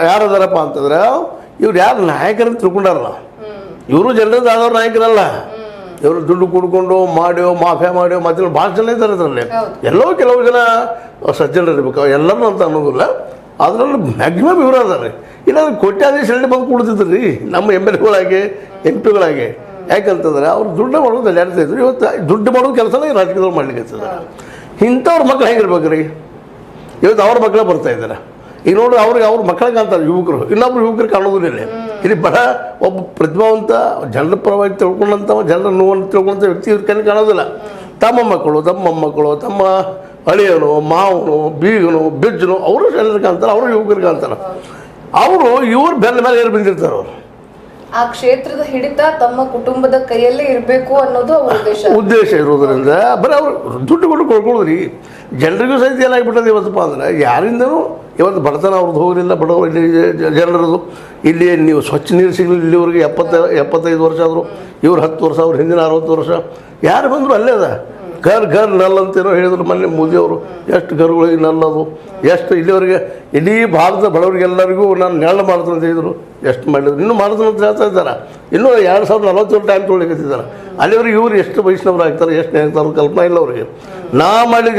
ಯಾರದಾರಪ್ಪ ಅಂತಂದ್ರೆ ಇವ್ರು ಯಾರು ನಾಯಕರಂತ ತಿಳ್ಕೊಂಡಾರಲ್ಲ, ಇವರು ಜನರದ್ದು ಆದವ್ರ ನಾಯಕರಲ್ಲ. ಇವರು ದುಡ್ಡು ಕುಡ್ಕೊಂಡು ಮಾಡ್ಯೋ ಮಾಫಿಯಾ ಮಾಡ್ಯೋ ಮತ್ತೆ ಭಾಳ ಜನ ಇದ್ದಾರೆ ಅದರಲ್ಲಿ. ಎಲ್ಲೋ ಕೆಲವು ಜನ ಸಜ್ಜನರು ಇರ್ಬೇಕು, ಎಲ್ಲರೂ ಅಂತ ಅನ್ನೋದಿಲ್ಲ. ಅದರಲ್ಲಿ ಮ್ಯಾಕ್ಸಿಮಮ್ ಇವರು ಅದಾರೆ. ಇಲ್ಲಾಂದ್ರೆ ಕೋಟ್ಯಾಧೀಶ ಹೇಳಿ ಬಂದು ಕೊಡ್ತಿದ್ರು ರೀ ನಮ್ಮ MLAಗಳಾಗಿ MP ಗಳಾಗಿ. ಯಾಕಂತಂದ್ರೆ ಅವ್ರು ದುಡ್ಡು ಮಾಡೋದು ಅಡ್ಡಾಡ್ತಿದ್ರು. ಇವತ್ತು ದುಡ್ಡು ಮಾಡೋದು ಕೆಲಸನೇ ರಾಜಕೀಯದವ್ರು ಮಾಡ್ಲಿಕ್ಕೆ ಹಚ್ಚಿದ್ದಾರೆ. ಇಂಥವ್ರ ಮಕ್ಳು ಹೆಂಗಿರ್ಬೇಕು ರೀ? ಇವತ್ತು ಅವ್ರ ಮಕ್ಕಳೇ ಬರ್ತಾ ಇದ್ದಾರೆ. ಈಗ ನೋಡ್ರಿ ಅವ್ರಿಗೆ ಅವ್ರ ಮಕ್ಕಳಿಗೆ ಕಾಣ್ತಾರೆ ಯುವಕರು, ಇನ್ನೊಬ್ರು ಯುವಕರು ಕಾಣೋದಿಲ್ಲ. ಇಲ್ಲಿ ಬಡ ಒಬ್ಬ ಪ್ರತಿಭಾವಂತ ಜನರ ಪರವಾಗಿ ತಿಳ್ಕೊಂಡಂಥ ಜನರ ನೋವನ್ನು ತಿಳ್ಕೊಂಡಂಥ ವ್ಯಕ್ತಿ ಇವ್ರ ಕಣ್ಣು ಕಾಣೋದಿಲ್ಲ. ತಮ್ಮ ಮಕ್ಕಳು, ತಮ್ಮ ಮೊಮ್ಮಕ್ಕಳು, ತಮ್ಮ ಅಳಿಯನು, ಮಾವನು, ಬೀಗನು, ಬಿಜ್ಜನು ಅವರು ಜನರು ಕಾಣ್ತಾರೆ, ಅವರು ಯುವಕರು ಕಾಣ್ತಾರೆ. ಅವರು ಇವ್ರ ಬೆನ್ನ ಮೇಲೆ ಏರು ಬಂದಿರ್ತಾರೆ. ಅವರು ಆ ಕ್ಷೇತ್ರದ ಹಿಡಿತ ತಮ್ಮ ಕುಟುಂಬದ ಕೈಯಲ್ಲೇ ಇರಬೇಕು ಅನ್ನೋದು ಅವ್ರ ಉದ್ದೇಶ ಇರೋದ್ರಿಂದ ಬರೀ ಅವ್ರು ದುಡ್ಡು ಕೊಟ್ಟು ಕೊಡ್ಕೊಳ್ಳೋದ್ರಿ. ಜನರಿಗೂ ಸಹಿತ ಏನಾಗ್ಬಿಟ್ಟದೆ ಇವತ್ತಪ್ಪ ಅಂದ್ರೆ ಯಾರಿಂದನೂ ಇವತ್ತು ಬಡತನ ಅವ್ರದ್ದು ಹೋಗಲಿಲ್ಲ. ಬಡವರು ಇಲ್ಲಿ ಜನರದು ಇಲ್ಲಿ ನೀವು ಸ್ವಚ್ಛ ನೀರು ಸಿಗಲಿಲ್ಲ. ಇಲ್ಲಿವರೆಗೆ 75 ವರ್ಷ ಆದರು, ಇವ್ರು 10 ವರ್ಷ, ಅವ್ರು ಹಿಂದಿನ 60 ವರ್ಷ. ಯಾರು ಬಂದರು ಅಲ್ಲೇ ಅದ. ಘರ್ ನಲ್ ಅಂತೇನೋ ಹೇಳಿದ್ರು ಮೊನ್ನೆ ಮೋದಿಯವರು. ಎಷ್ಟು ಘರ್ಗಳಿಗೆ ನಲ್ಲದು, ಎಷ್ಟು ಇಲ್ಲಿವರೆಗೆ ಇಡೀ ಭಾರತದ ಬಡವರಿಗೆಲ್ಲರಿಗೂ ನಾನು ನೆರಳು ಮಾಡ್ತೀನಿ ಅಂತ ಹೇಳಿದರು. ಎಷ್ಟು ಮಾಡಿದ್ರು, ಇನ್ನೂ ಮಾಡ್ತೀನಿ ಅಂತ ಹೇಳ್ತಾ ಇದ್ದಾರೆ. ಇನ್ನೂ 2040 ಟೈಮ್ ತೊಗೊಳಿಕತ್ತಿದ್ದಾರೆ. ಅಲ್ಲಿವರೆಗೆ ಇವರು ಎಷ್ಟು ವಯಸ್ಸಿನವ್ರು ಆಗ್ತಾರೆ, ಎಷ್ಟು ಆಗ್ತಾರೆ ಕಲ್ಪನಾ ಇಲ್ಲ ಅವರಿಗೆ. ನಾ ಮಾಡಿದ